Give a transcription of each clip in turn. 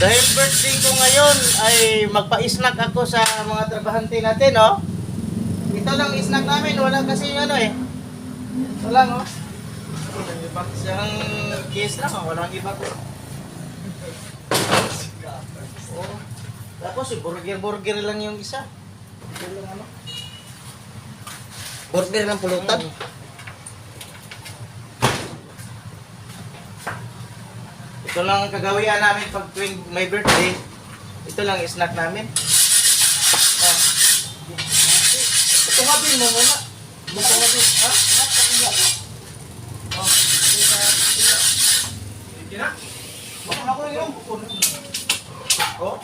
Dahil birthday ko ngayon ay magpa-snack ako sa mga trabahante natin, oh. Ito lang snack namin, wala kasi ano eh. Ito lang, oh. Isang case lang, oh. Walang iba ko. Oh. Tapos burger lang yung isa. Ito lang ano. Burger ng pulutan. Ito lang ang kagawian namin pag tuwing may birthday. Ito lang snack namin. Ah. Ito habin mo muna. Ito habin. Ha? Oh. Hindi na. Baka ako yung oh.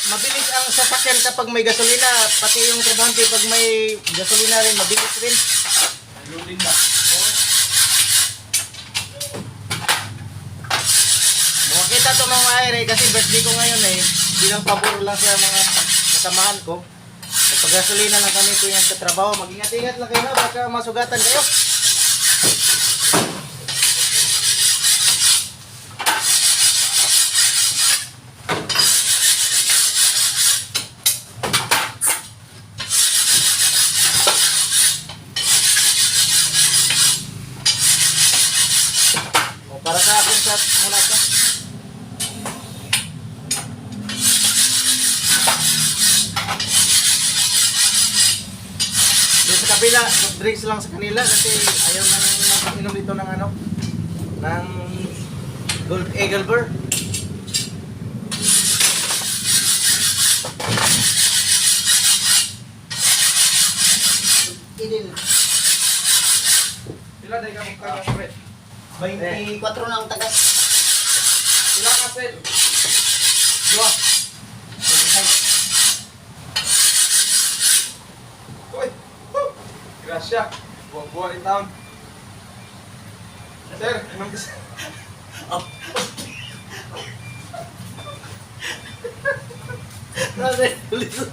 Mabilis ang sasakyan kapag may gasolina, pati yung trabahante pag may gasolina rin, mabilis rin. Loading na. Makita to mga aire kasi birthday ko ngayon eh. Bilang pabor lang sa mga kasamahan ko. Kapag gasolina lang kami ito yung katrabaho, mag-ingat-ingat lang kayo ha, baka masugatan kayo. Para sa akin sa muna ka. Doon sa kabila, soft drinks lang sa kanila kasi ayaw nang mag-inom dito ng ano, ng Gold Eagle Beer. Idil. Pila day ka magkakapit? 24 na ang tagas. Pila ka sel? Dua. Uy! Grasya! Buwan-buwan in town. Sir, anong gusto? Nasa ulit sa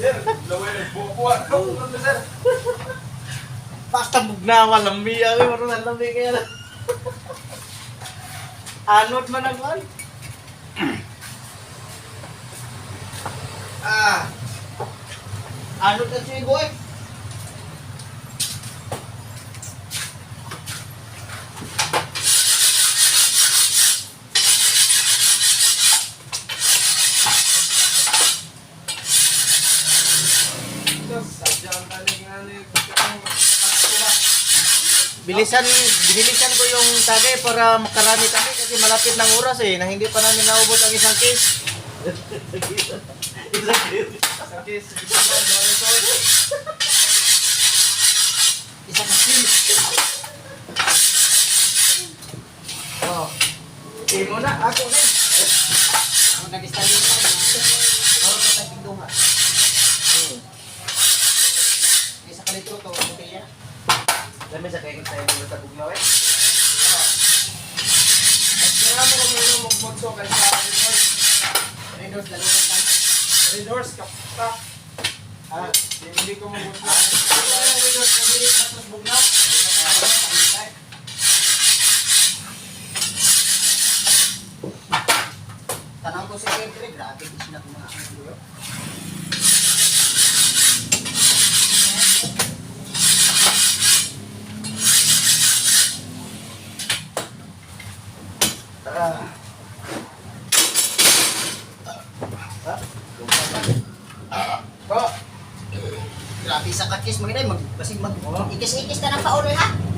Sir, laway na buwan. Ano sir? basta bugnawa, lambi kami, marunong lambi kaya na. Anot man ang man. Anot na siya boy. Sadyang taling Bilisan ko yung tagay para makarami kami kasi malapit ng oras eh, na hindi pa namin naubot ang isang case. Isang case. Sakis, Isang case. Oh. Eh muna, ako na. Ako nag-study pa. Ako nag-tigduha. Isa ka litro to, okay ya? Dami sa kain tayo dito sa bugnaw eh. kaya mo kung mayroon magmotso kay sa Redors. Redors, lalunod lang. Redors, kapak. Hindi ko magmotso. Redors, nabilis na sa bugnaw. Tanang ko si Kendrick, grabe ko sila kumakas. Grabe sa kakis, magigay, ikis-ikis na ng pauloy ha.